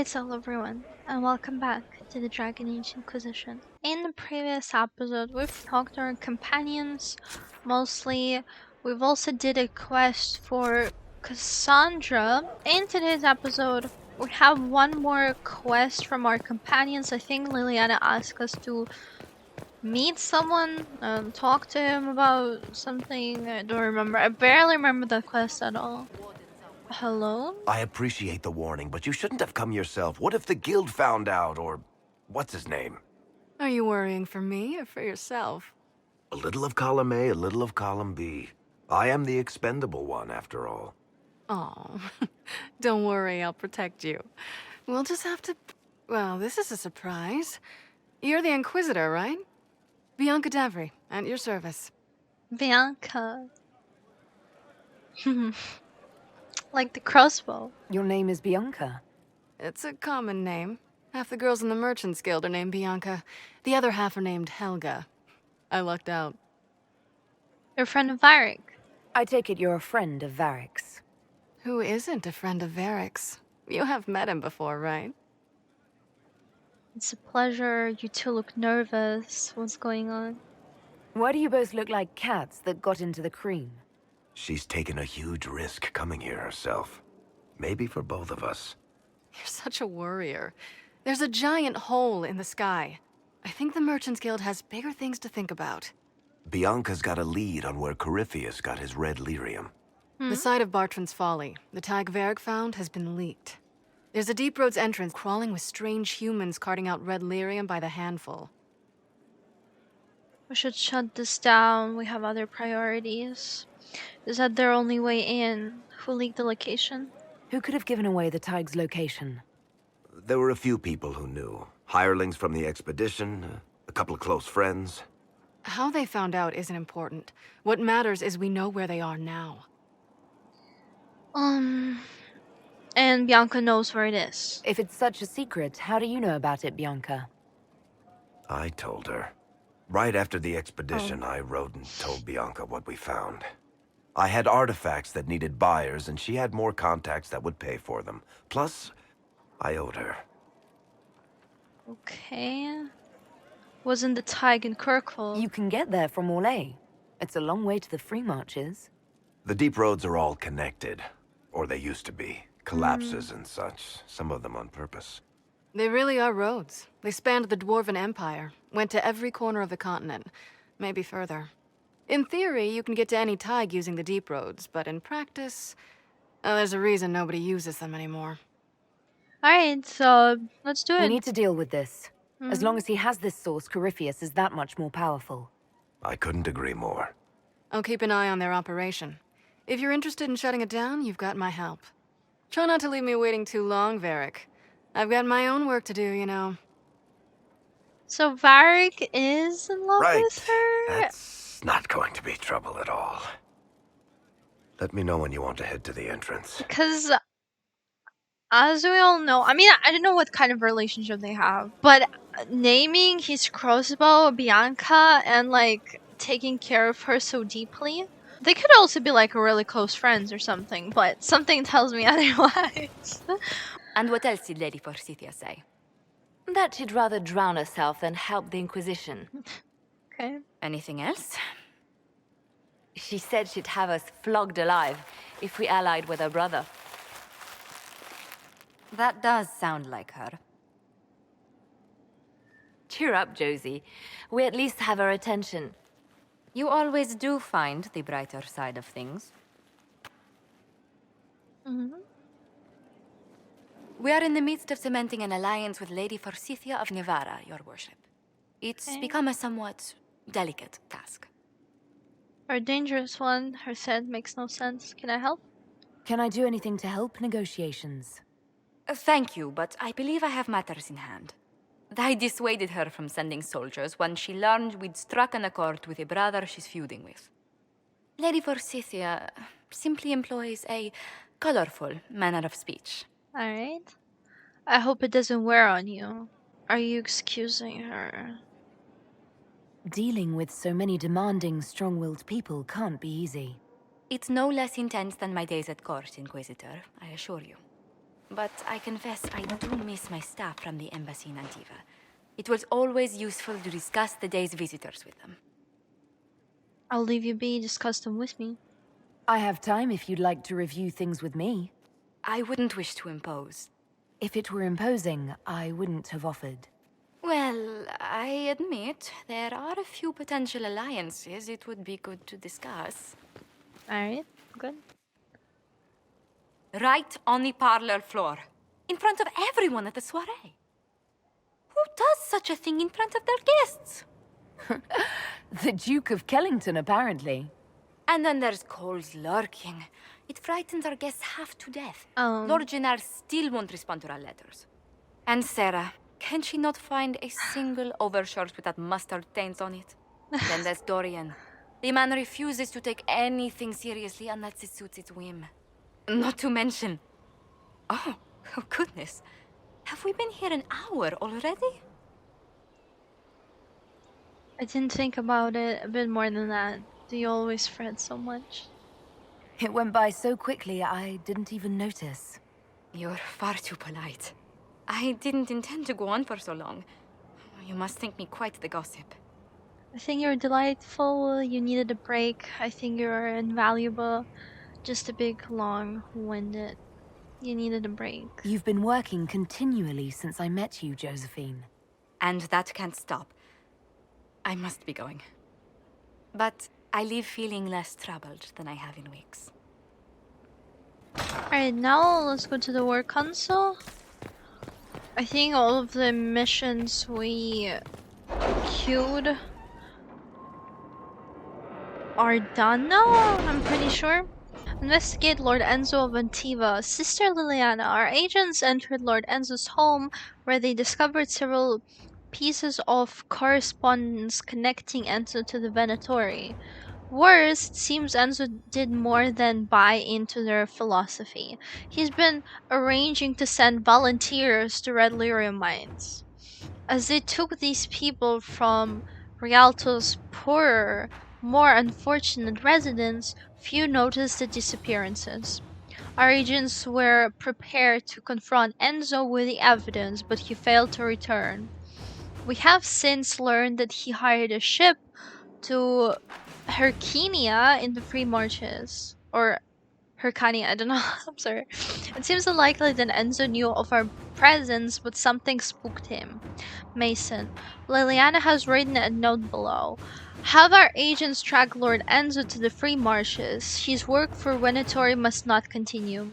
Alright, so hello everyone, and welcome back to the Dragon Age Inquisition. In the previous episode, we've talked to our companions, mostly. We've also did a quest for Cassandra. In today's episode, we have one more quest from our companions. I think Liliana asked us to meet someone and talk to him about something. I don't remember. I barely remember that quest at all. Hello? I appreciate the warning, but you shouldn't have come yourself. What if the guild found out, or what's his name? Are you worrying for me or for yourself? A little of column A, a little of column B. I am the expendable one, after all. Oh, don't worry, I'll protect you. We'll just have to... Well, this is a surprise. You're the Inquisitor, right? Bianca Davry, at your service. Bianca. Like the crossbow. Your name is Bianca. It's a common name. Half the girls in the Merchants Guild are named Bianca. The other half are named Helga. I lucked out. You're a friend of Varric. I take it you're a friend of Varric's. Who isn't a friend of Varric's? You have met him before, right? It's a pleasure. You two look nervous. What's going on? Why do you both look like cats that got into the cream? She's taken a huge risk coming here herself. Maybe for both of us. You're such a worrier. There's a giant hole in the sky. I think the Merchants Guild has bigger things to think about. Bianca's got a lead on where Corypheus got his red lyrium. The site of Bartran's Folly, the tag Varric found, has been leaked. There's a Deep Roads entrance crawling with strange humans carting out red lyrium by the handful. We should shut this down. We have other priorities. Is that their only way in? Who leaked the location? Who could have given away the Tig's location? There were a few people who knew. Hirelings from the expedition, a couple of close friends. How they found out isn't important. What matters is we know where they are now. And Bianca knows where it is. If it's such a secret, how do you know about it, Bianca? I told her. Right after the expedition, I wrote and told Bianca what we found. I had artifacts that needed buyers, and she had more contacts that would pay for them. Plus, I owed her. Okay. Wasn't the Tig in Kirkwall? You can get there from Orlais. It's a long way to the Free Marches. The deep roads are all connected. Or they used to be. Collapses and such, some of them on purpose. They really are roads. They spanned the Dwarven Empire, went to every corner of the continent, maybe further. In theory, you can get to any Tig using the deep roads, but in practice, there's a reason nobody uses them anymore. Alright, so let's do it. We need to deal with this. As long as he has this source, Corypheus is that much more powerful. I couldn't agree more. I'll keep an eye on their operation. If you're interested in shutting it down, you've got my help. Try not to leave me waiting too long, Varric. I've got my own work to do, you know. So Varric is in love Right. with her? That's not going to be trouble at all. Let me know when you want to head to the entrance. Because, as we all know, I mean, I don't know what kind of relationship they have, but naming his crossbow Bianca and, like, taking care of her so deeply, they could also be, like, really close friends or something, but something tells me otherwise. And what else did Lady Forsythia say? That she'd rather drown herself than help the Inquisition. Okay. Anything else? She said she'd have us flogged alive if we allied with her brother. That does sound like her. Cheer up, Josie. We at least have her attention. You always do find the brighter side of things. We are in the midst of cementing an alliance with Lady Forsythia of Navarra, your worship. It's become a somewhat delicate task. Or a dangerous one. Her said makes no sense. Can I help? Can I do anything to help negotiations? Thank you, but I believe I have matters in hand. I dissuaded her from sending soldiers when she learned we'd struck an accord with a brother she's feuding with. Lady Forsythia simply employs a colorful manner of speech. Alright. I hope it doesn't wear on you. Are you excusing her? Dealing with so many demanding, strong-willed people can't be easy. It's no less intense than my days at court, Inquisitor, I assure you. but I confess I do miss my staff from the embassy in Antiva. It was always useful to discuss the day's visitors with them. I'll leave you be, discuss them with me. I have time if you'd like to review things with me. I wouldn't wish to impose. If it were imposing, I wouldn't have offered. Well, I admit there are a few potential alliances it would be good to discuss. Alright, good. Right on the parlor floor, in front of everyone at the soiree. Who does such a thing in front of their guests? The Duke of Kellington, apparently. And then there's Coles lurking. It frightens our guests half to death. Oh. Lord Gennar still won't respond to our letters. And Sarah, can she not find a single overshirt without mustard stains on it? Then there's Dorian. The man refuses to take anything seriously unless it suits its whim. Not to mention... Oh goodness. Have we been here an hour already? I didn't think about it a bit more than that. Do you always fret so much? It went by so quickly, I didn't even notice. You're far too polite. I didn't intend to go on for so long. You must think me quite the gossip. I think you're delightful, you needed a break. I think you're invaluable. Just a big, long-winded. You needed a break. You've been working continually since I met you, Josephine. And that can't stop. I must be going. But I leave feeling less troubled than I have in weeks. Alright, now let's go to the work console. I think all of the missions we queued are done now, I'm pretty sure. Investigate Lord Enzo of Antiva. Sister Liliana, our agents entered Lord Enzo's home where they discovered several pieces of correspondence connecting Enzo to the Venatori. Worse, it seems Enzo did more than buy into their philosophy. He's been arranging to send volunteers to Red Lyrium mines. As they took these people from Rialto's poorer, more unfortunate residents, few noticed the disappearances. Our agents were prepared to confront Enzo with the evidence, but he failed to return. We have since learned that he hired a ship to Herkinia in the Free Marches. Or Hercania, I don't know. I'm sorry. It seems unlikely that Enzo knew of our presence, but something spooked him. Mason. Liliana has written a note below. Have our agents track Lord Enzo to the Free Marches. His work for Venatori must not continue.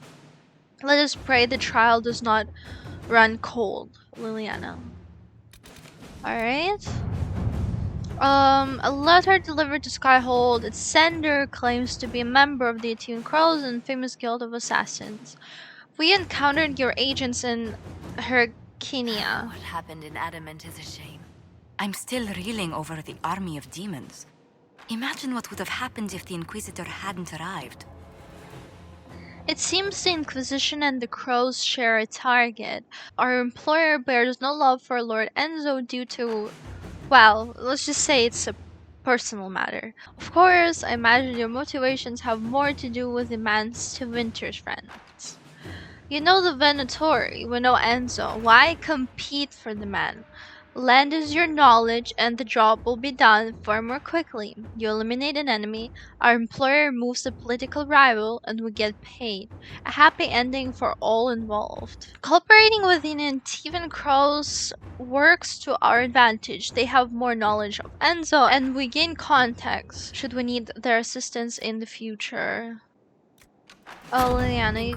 Let us pray the trial does not run cold. Liliana. Alright. A letter delivered to Skyhold. Its sender claims to be a member of the Attuned Crows and famous guild of assassins. We encountered your agents in Herkinia. What happened in Adamant is a shame. I'm still reeling over the army of demons. Imagine what would have happened if the Inquisitor hadn't arrived. It seems the Inquisition and the Crows share a target. Our employer bears no love for Lord Enzo due to, well, let's just say it's a personal matter. Of course, I imagine your motivations have more to do with demands to Winter's friends. You know the Venatori, we know Enzo. Why compete for the man? Lend us your knowledge and the job will be done far more quickly. You eliminate an enemy, our employer removes a political rival, and we get paid. A happy ending for all involved. Cooperating with the Antivan Crows works to our advantage. They have more knowledge of Enzo, and we gain context should we need their assistance in the future. Oh, Liliana,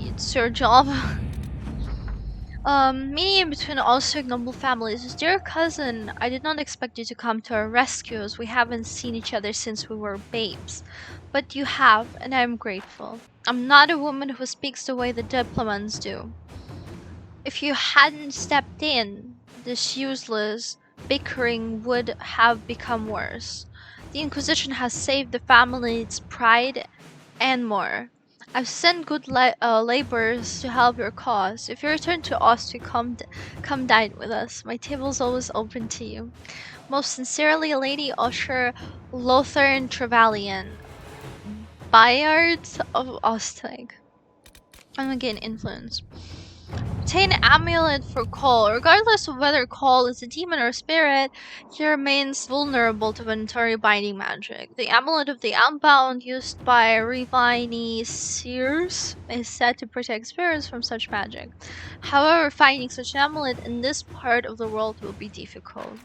it's your job. Meeting between all so noble families. Dear cousin, I did not expect you to come to our rescue as we haven't seen each other since we were babes. But you have, and I am grateful. I'm not a woman who speaks the way the diplomats do. If you hadn't stepped in, this useless bickering would have become worse. The Inquisition has saved the family's pride and more. I've sent good laborers to help your cause. If you return to Austria, come dine with us. My table's always open to you. Most sincerely, Lady Usher Lothar Trevelyan, Bayard of Ostag. and gain influence. Obtain amulet for Cole. Regardless of whether Cole is a demon or a spirit, he remains vulnerable to Venatari binding magic. The amulet of the Unbound, used by Revini Seers, is said to protect spirits from such magic. However, finding such an amulet in this part of the world will be difficult.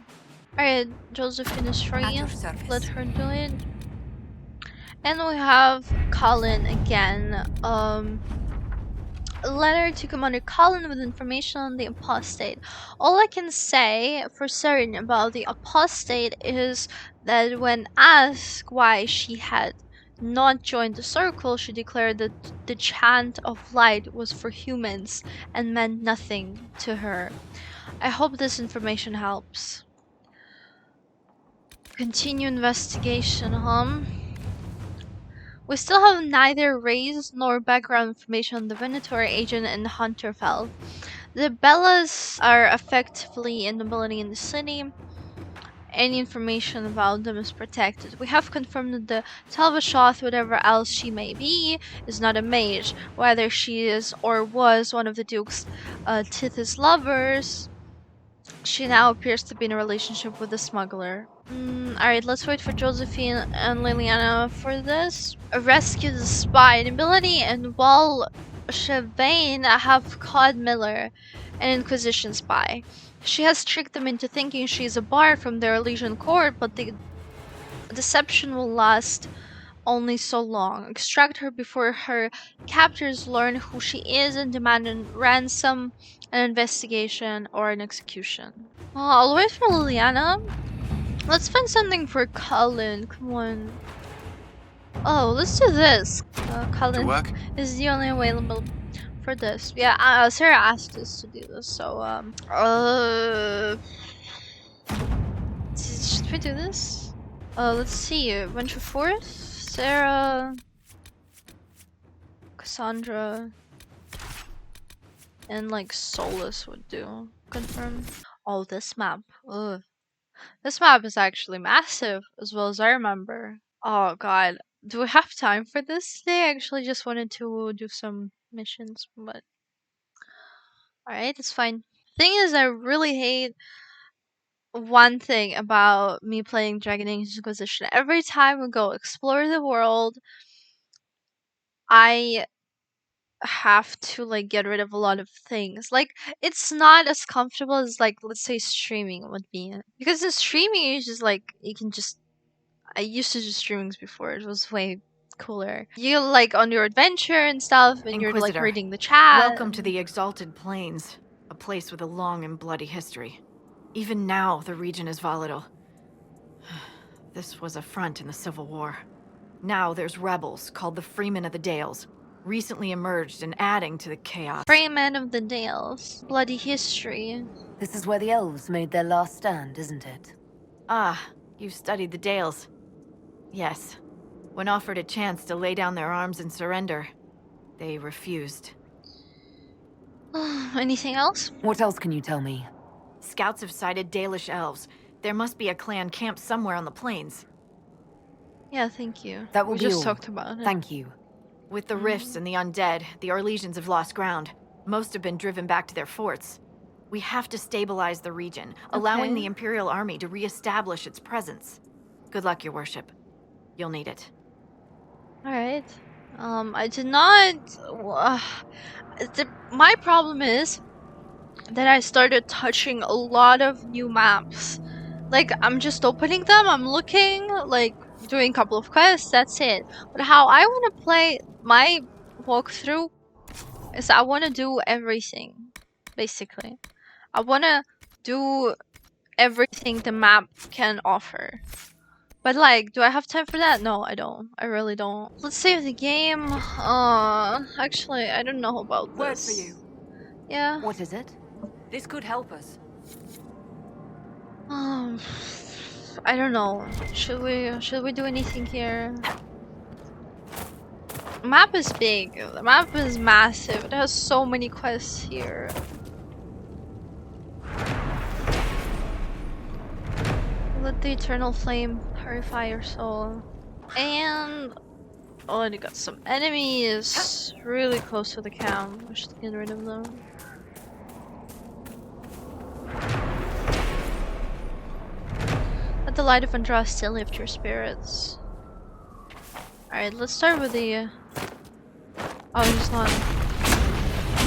Alright, Josephine is free. At your service. Let her do it. And we have Colin again. A letter to Commander Colin with information on the apostate. All I can say for certain about the apostate is that when asked why she had not joined the circle, she declared that the chant of light was for humans and meant nothing to her. I hope this information helps. Continue investigation, We still have neither race nor background information on the Venator agent in Hunterfell. The Bellas are effectively a nobility in the city. Any information about them is protected. We have confirmed that the Talbashoth, whatever else she may be, is not a mage. Whether she is or was one of the Duke's Tith's lovers, she now appears to be in a relationship with a smuggler. Alright, let's wait for Josephine and Liliana for this. Rescue the spy. Nobility and Walshevane have caught Miller, an Inquisition spy. She has tricked them into thinking she's a bard from their Elysian court, but the deception will last only so long. Extract her before her captors learn who she is and demand a ransom, an investigation, or an execution. I'll wait for Liliana. Let's find something for Cullen. Come on. Oh, let's do this. Cullen is the only available for this. Yeah, Sarah asked us to do this, so should we do this? Let's see. Venture Forth, Sarah, Cassandra, and like Solus would do. Confirm. Oh, this map. Ugh. This map is actually massive, as well as I remember. Oh god. Do we have time for this today? I actually just wanted to do some missions, but... Alright, it's fine. Thing is, I really hate one thing about me playing Dragon Age Inquisition. Every time we go explore the world, I have to like get rid of a lot of things. Like, it's not as comfortable as like, let's say, streaming would be. Because in streaming, you just like, you can just... I used to do streamings before. It was way cooler. You like on your adventure and stuff, and you're like reading the chat. Welcome to the Exalted Plains, a place with a long and bloody history. Even now, the region is volatile. This was a front in the Civil War. Now there's rebels called the Freemen of the Dales, recently emerged and adding to the chaos. Freemen of the Dales. Bloody history. This is where the elves made their last stand, isn't it? Ah, you've studied the Dales. Yes. When offered a chance to lay down their arms and surrender, they refused. Anything else? What else can you tell me? Scouts have sighted Dalish elves. There must be a clan camped somewhere on the plains. Yeah, thank you. That will we be just all. talked about it. Thank you. With the rifts and the undead, the Orlesians have lost ground. Most have been driven back to their forts. We have to stabilize the region, allowing the Imperial Army to re-establish its presence. Good luck, your worship. You'll need it. Alright. I did not... my problem is that I started touching a lot of new maps. Like, I'm just opening them, I'm looking, like, doing a couple of quests, that's it. But how I want to play my walkthrough is I want to do everything, basically. I want to do everything the map can offer. But like, do I have time for that? No, I don't. I really don't. Let's save the game. Actually, I don't know about this. Word for you. Yeah. What is it? This could help us. I don't know. Should we do anything here? The map is big. The map is massive. It has so many quests here. Let the eternal flame purify your soul. And Already got some enemies really close to the camp. We should get rid of them. Let the light of Andraste lift your spirits. Alright, let's start with the... Oh, he's not.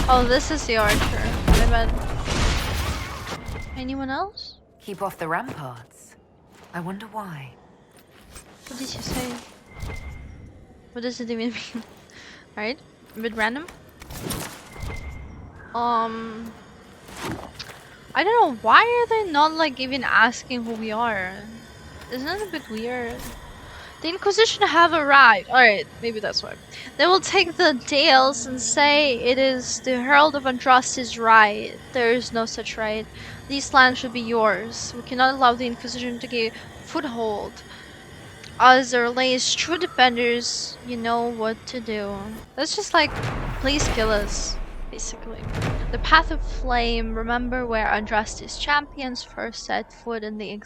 Oh, this is the archer. My bad. Anyone else? Keep off the ramparts. I wonder why. What did you say? What does it even mean? Alright, a bit random. I don't know, why are they not like even asking who we are? Isn't that a bit weird? The Inquisition have arrived. Alright, maybe that's why. They will take the Dales and say it is the Herald of Andraste's right. There is no such right. These lands should be yours. We cannot allow the Inquisition to give foothold. As their latest true defenders, you know what to do. That's just like, please kill us, basically. The Path of Flame, remember where Andraste's champions first set foot in the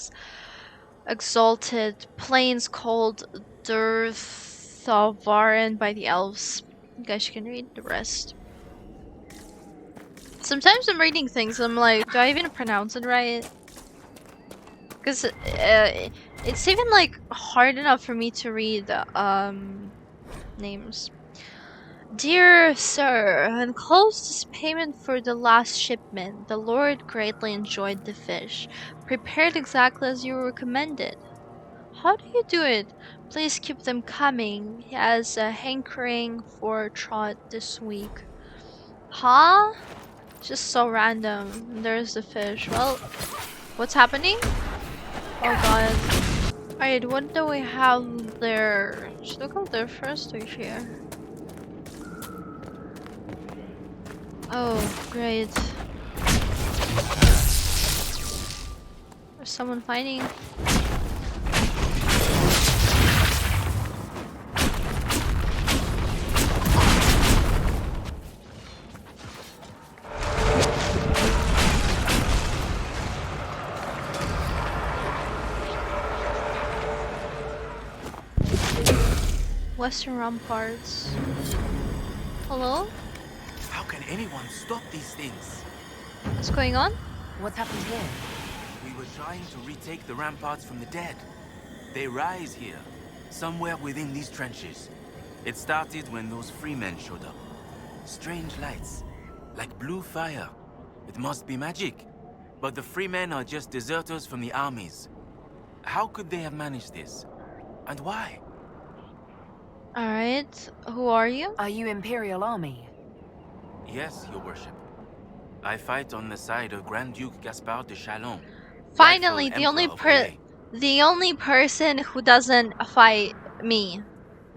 exalted plains called Durthavaran by the elves. You guys can read the rest. Sometimes I'm reading things and I'm like, do I even pronounce it right? Because it's even like hard enough for me to read the names. Dear sir, enclosed is payment for the last shipment. The Lord greatly enjoyed the fish, prepared exactly as you recommended. How do you do it? Please keep them coming. He has a hankering for trot this week. Huh? Just so random. There's the fish. Well, what's happening? Oh god. Alright, what do we have there? Should we go there first or here? Oh, great. There's someone fighting. Western ramparts. Hello? How can anyone stop these things? What's going on? What's happened here? We were trying to retake the ramparts from the dead. They rise here, somewhere within these trenches. It started when those freemen showed up. Strange lights, like blue fire. It must be magic. But the freemen are just deserters from the armies. How could they have managed this? And why? Alright, who are you? Are you Imperial Army? Yes, your worship. I fight on the side of Grand Duke Gaspard de Chalon. Finally, rightful the only Emperor of Orlais. the only person who doesn't fight me.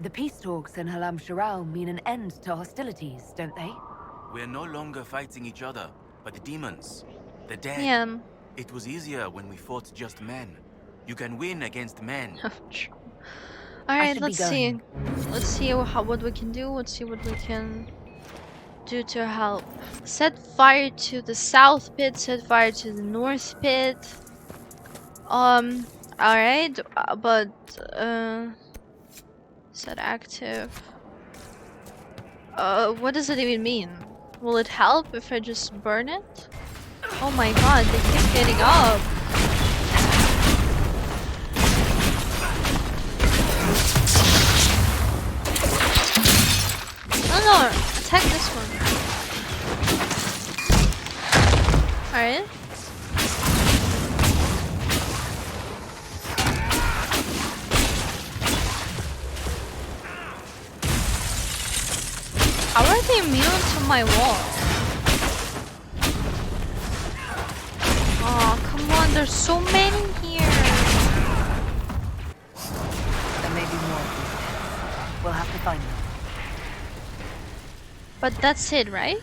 The peace talks in Halam Sharal mean an end to hostilities, don't they? We're no longer fighting each other, but the demons. The dead. Yeah. It was easier when we fought just men. You can win against men. Alright, should be let's see. going. Let's see what we can do. Let's see what we can do to help. Set fire to the south pit, set fire to the north pit. Alright, but set active. What does it even mean? Will it help if I just burn it? Oh my god, they keep getting up. No, attack this one. Alright. How are they immune to my wall? Oh, come on, there's so many here. There may be more of these. We'll have to find them. But that's it, right?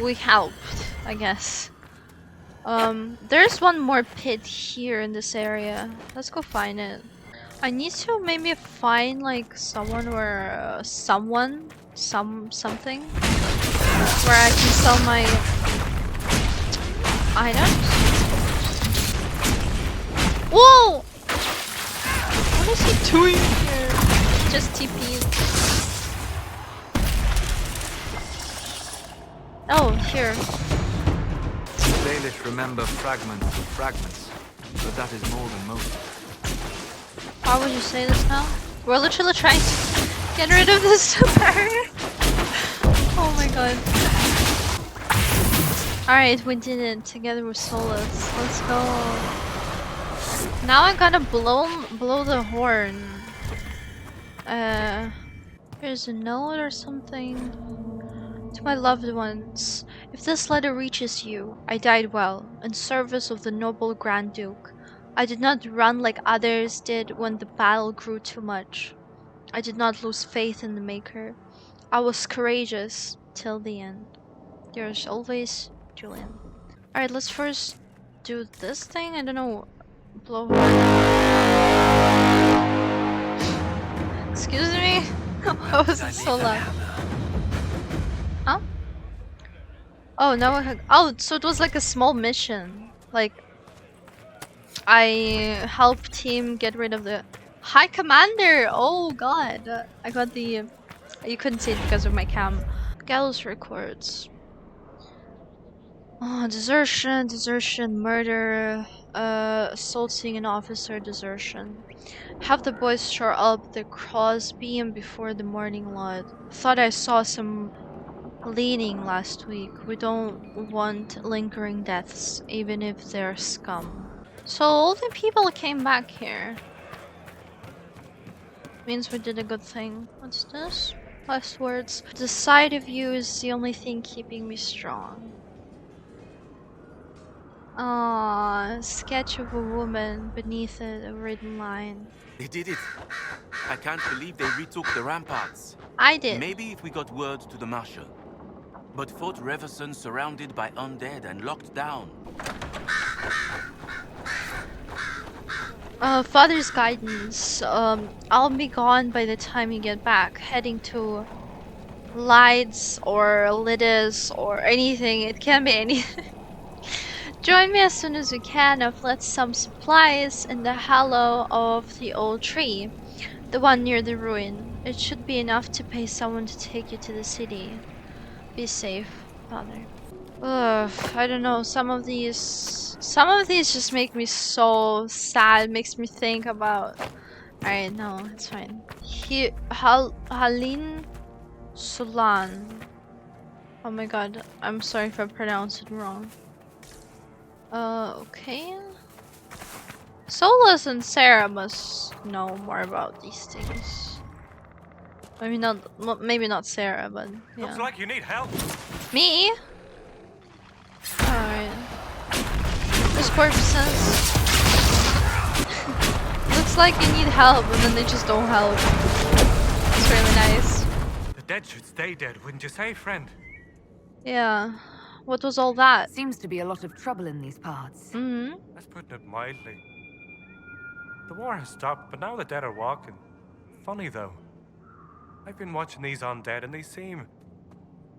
We helped, I guess. There's one more pit here in this area. Let's go find it. I need to maybe find like someone or something where I can sell my items. Whoa! What is he doing here? Just TP'd. Oh, here. Baelish remember fragments of fragments, but that is more than most. Why would you say this now? We're literally trying to get rid of this barrier. Oh my god. Alright, we did it together with Solus. Let's go. Now I gotta blow the horn. There's a note or something. To my loved ones, if this letter reaches you, I died well, in service of the noble Grand Duke. I did not run like others did when the battle grew too much. I did not lose faith in the Maker. I was courageous till the end. Yours always, Julian. Alright, let's first do this thing. I don't know. Blow horn. Excuse me? Why was it so loud? Huh? Oh, now I have. Oh, so it was like a small mission. Like, I helped him get rid of the High Commander. Oh god, I got the. You couldn't see it because of my cam. Gallows records. Oh, desertion, murder, assaulting an officer, desertion. Have the boys shore up the crossbeam before the morning light. Thought I saw some bleeding last week. We don't want lingering deaths, even if they're scum. So all the people came back here. Means we did a good thing. What's this? Last words. The sight of you is the only thing keeping me strong. Sketch of a woman, beneath it a written line. They did it. I can't believe they retook the ramparts. I did. Maybe if we got word to the Marshal. But Fort Reverson surrounded by undead and locked down. Father's guidance. I'll be gone by the time you get back, heading to Lides or Lidis or anything. It can be anything. Join me as soon as you can. I've left some supplies in the hollow of the old tree, the one near the ruin. It should be enough to pay someone to take you to the city. Be safe, Father. Ugh, I don't know. Some of these just make me so sad. Makes me think about. Alright, no, it's fine. Halin Sulan. Oh my god, I'm sorry if I pronounced it wrong. Okay. Solus and Sarah must know more about these things. Maybe not Sarah, but yeah. Looks like you need help. Me? Alright. There's corpses. Looks like you need help, and then they just don't help. It's really nice. The dead should stay dead, wouldn't you say, friend? Yeah. What was all that? Seems to be a lot of trouble in these parts. Mm-hmm. That's putting it mildly. The war has stopped, but now the dead are walking. Funny though. I've been watching these undead and they seem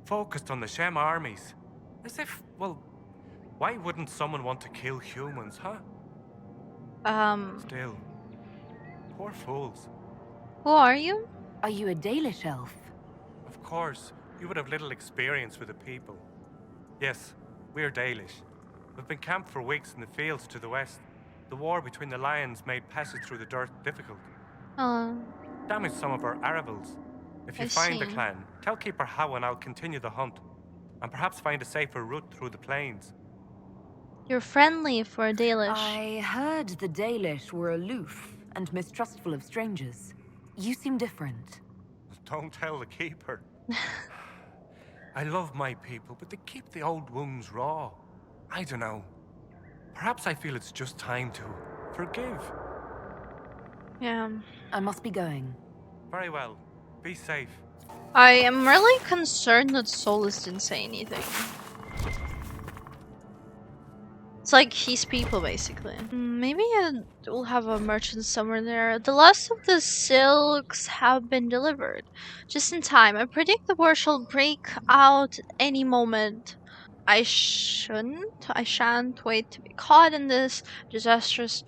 focused on the Shem armies. As if, well, why wouldn't someone want to kill humans, huh? Still, poor fools. Who are you? Are you a Dalish elf? Of course, you would have little experience with the people. Yes, we're Dalish. We've been camped for weeks in the fields to the west. The war between the lions made passage through the dirt difficult. Damaged some of our arable. If you find the clan, tell Keeper How and I'll continue the hunt. And perhaps find a safer route through the plains. You're friendly for a Dalish. I heard the Dalish were aloof and mistrustful of strangers. You seem different. Don't tell the Keeper. I love my people, but they keep the old wounds raw. I don't know. Perhaps I feel it's just time to forgive. Yeah. I must be going. Very well. Be safe. I am really concerned that Solus didn't say anything. It's like he's people, basically. Maybe we'll have a merchant somewhere there. The last of the silks have been delivered. Just in time. I predict the war shall break out any moment. I shan't wait to be caught in this disastrous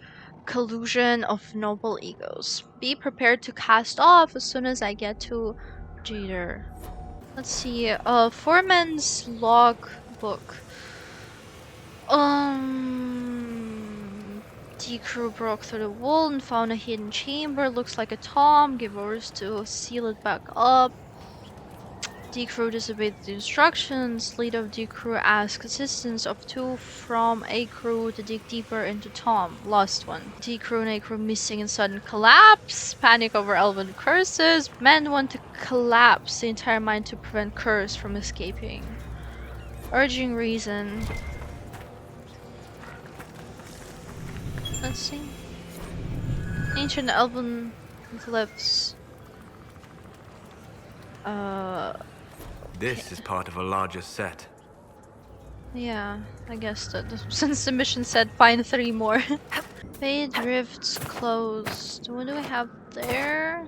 collusion of noble egos. Be prepared to cast off as soon as I get to Jeter. Let's see. Foreman's logbook. D crew broke through the wall and found a hidden chamber. Looks like a tomb. Give orders to seal it back up. D crew disobeyed the instructions. Leader of D crew asked assistance of 2 from A crew to dig deeper into tomb. Lost one. D crew and A crew missing in sudden collapse. Panic over elven curses. Men want to collapse the entire mine to prevent curse from escaping. Urging reason. Let's see. Ancient elven glyphs. This is part of a larger set. Yeah, I guess that since the mission said find 3 more. Fade rifts closed. What do we have there?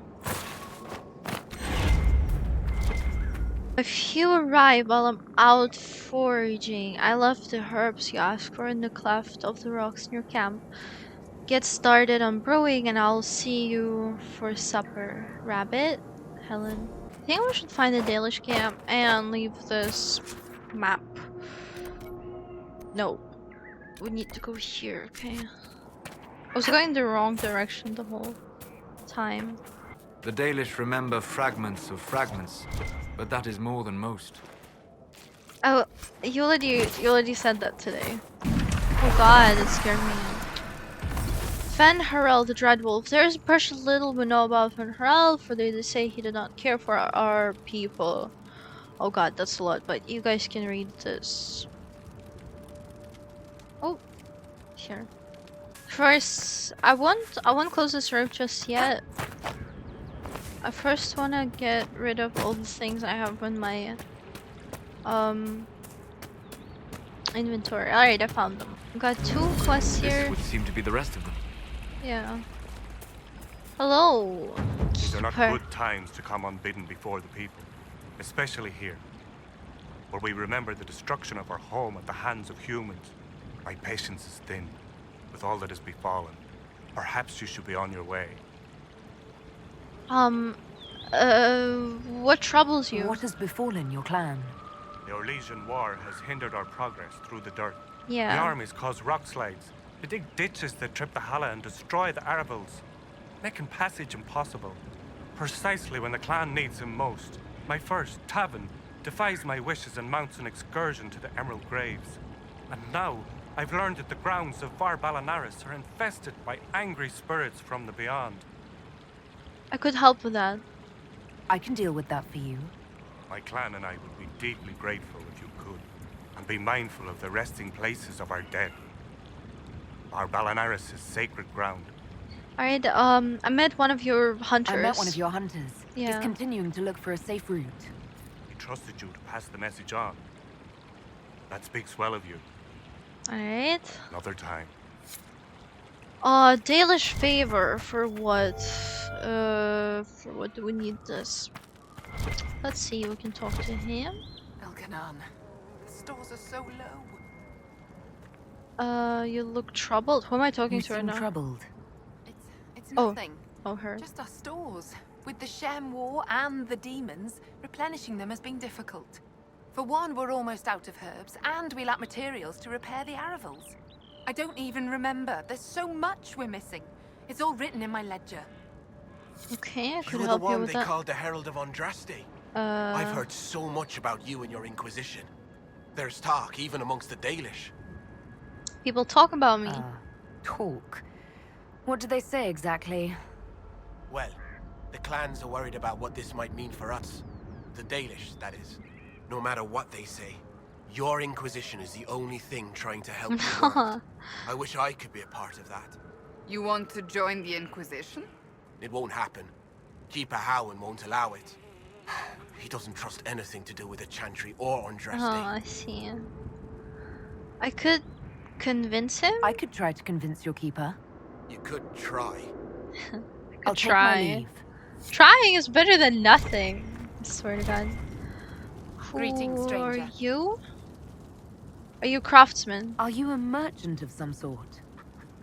If you arrive while I'm out foraging, I left the herbs you asked for in the cleft of the rocks near camp. Get started on brewing and I'll see you for supper. Rabbit? Helen. I think we should find the Dalish camp and leave this map. No. We need to go here, okay? I was going the wrong direction the whole time. The Dalish remember fragments of fragments, but that is more than most. Oh, you already said that today. Oh god, it scared me. Fen Harel the Dreadwolf. There is precious little we know about Fen Harel, for they say he did not care for our people. Oh god, that's a lot, but you guys can read this. Oh, here. First, I won't close this room just yet. I first wanna get rid of all the things I have in my inventory. Alright, I found them. Got 2 quests here. This would seem to be the rest of them. Yeah. Hello. These are not Keeper. good times to come unbidden before the people, especially here, where we remember the destruction of our home at the hands of humans. My patience is thin, with all that has befallen. Perhaps you should be on your way. What troubles you? What has befallen your clan? The Orlesian War has hindered our progress through the dirt. The Yeah. armies cause rock slides. They dig ditches that trip the Hala and destroy the Arabals, making passage impossible. Precisely when the clan needs him most, my first, Tavin, defies my wishes and mounts an excursion to the Emerald Graves. And now, I've learned that the grounds of Var Balanaris are infested by angry spirits from the beyond. I could help with that. I can deal with that for you. My clan and I would be deeply grateful if you could, and be mindful of the resting places of our dead. Our Balanaris is sacred ground. Alright, I met one of your hunters. I met one of your hunters. Yeah. He's continuing to look for a safe route. He trusted you to pass the message on. That speaks well of you. Alright. Another time. Dalish favor for what? For what do we need this? Let's see, we can talk to him. Elkanan, the stores are so low. You look troubled. Who am I talking You to right seem now? troubled. It's Oh. nothing. Oh, her. Just our stores. With the Shem War and the demons, replenishing them has been difficult. For one, we're almost out of herbs, and we lack materials to repair the Aravals. I don't even remember. There's so much we're missing. It's all written in my ledger. Okay, I could You were the help you one with they that. called the Herald of Andraste. I've heard so much about you and your Inquisition. There's talk, even amongst the Dalish. People talk about me. Talk. What do they say exactly? Well, the clans are worried about what this might mean for us. The Dalish, that is. No matter what they say, your Inquisition is the only thing trying to help the world. I wish I could be a part of that. You want to join the Inquisition? It won't happen. Keeper Howen won't allow it. He doesn't trust anything to do with the Chantry or Andraste. Oh, I see. I could convince him? I could try to convince your keeper. You could try. I'll take my leave. Trying is better than nothing. I swear to God. Greetings, Who stranger. are you? Are you craftsman? Are you a merchant of some sort?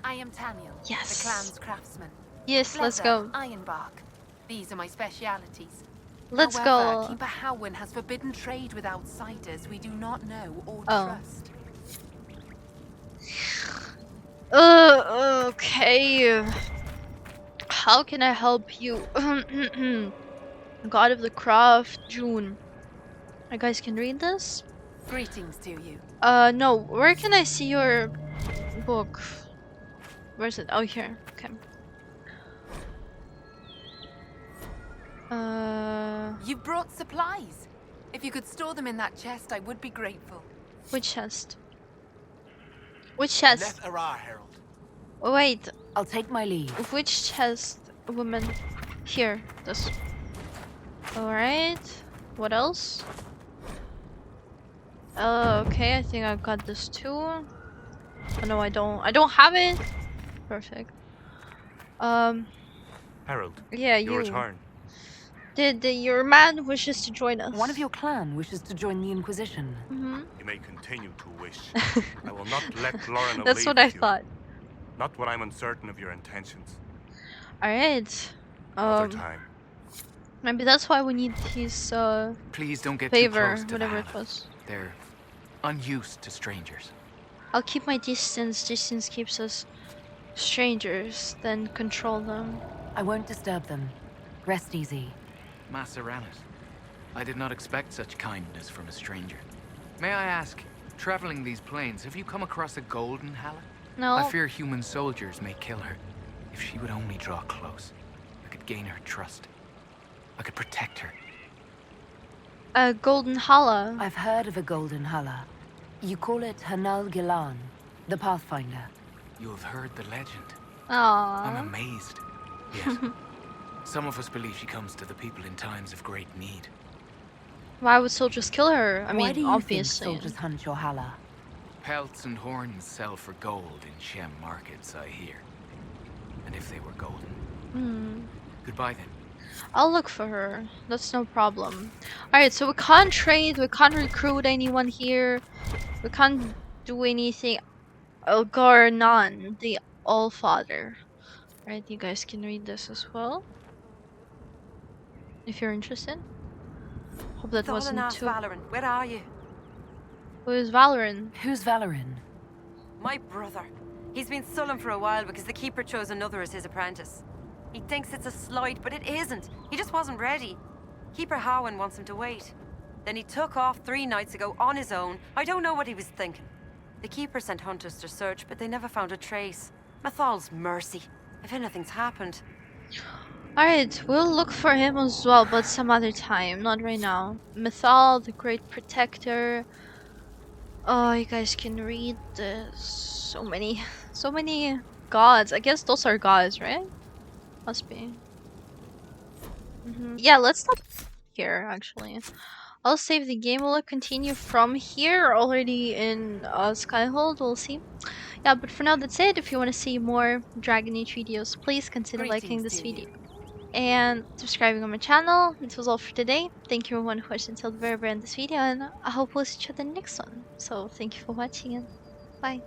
I am Taniel, Yes. the clan's craftsman. Yes, let's Leather, go. ironbark. These are my specialities. Let's However, go. Keeper Howin has forbidden trade with outsiders we do not know or Oh. trust. Okay. How can I help you? God of the Craft, June. You guys can read this? Greetings to you. No. Where can I see your book? Where's it? Oh, here. Okay. You brought supplies. If you could store them in that chest, I would be grateful. Which chest? Which chest? Leth Arah, Herald. Oh, wait. I'll take my leave. Which chest, woman? Here. This. Alright. What else? Okay. I think I've got this too. Oh, no, I don't. I don't have it. Perfect. Harold, Yeah, your you. return. Your man wishes to join us. One of your clan wishes to join the Inquisition. You may continue to wish. I will not let Lauren know. That's what I thought. Not when I'm uncertain of your intentions. Alright. Another time. Maybe that's why we need his Please don't get favor, too close to whatever the it Hannah. was. They're unused to strangers. I'll keep my distance. Distance keeps us strangers, then control them. I won't disturb them. Rest easy. Maseranas, I did not expect such kindness from a stranger. May I ask, traveling these plains, have you come across a golden Hala? No. I fear human soldiers may kill her. If she would only draw close, I could gain her trust. I could protect her. A golden hala. I've heard of a golden Hala. You call it Hanal Gilan, the Pathfinder. You have heard the legend. Aww. I'm amazed. Yes. Some of us believe she comes to the people in times of great need. Why would soldiers kill her? I Why mean, do you obviously. think soldiers hunt your Hala? Pelts and horns sell for gold in Shem markets, I hear. And if they were golden. Goodbye then. I'll look for her. That's no problem. Alright, so we can't trade, we can't recruit anyone here. We can't do anything. Elgarnan, the Allfather. Right, you guys can read this as well. If you're interested. Hope that wasn't too... Valoran, where are you? Who is Valoran? Who's Valoran? My brother. He's been sullen for a while because the Keeper chose another as his apprentice. He thinks it's a slight, but it isn't. He just wasn't ready. Keeper Howin wants him to wait. Then he took off 3 nights ago on his own. I don't know what he was thinking. The Keeper sent hunters to search, but they never found a trace. Mathal's mercy. If anything's happened. Alright, we'll look for him as well, but some other time, not right now. Mathal, the Great Protector. Oh, you guys can read this. So many gods. I guess those are gods, right? Must be. Yeah, let's stop here, actually. I'll save the game. Will it continue from here? Already in Skyhold, we'll see. Yeah, but for now, that's it. If you want to see more Dragon Age videos, please consider liking this video and subscribing on my channel. This was all for today. Thank you everyone who watched until the very end of this video, and I hope we'll see each other in the next one. So thank you for watching, and bye.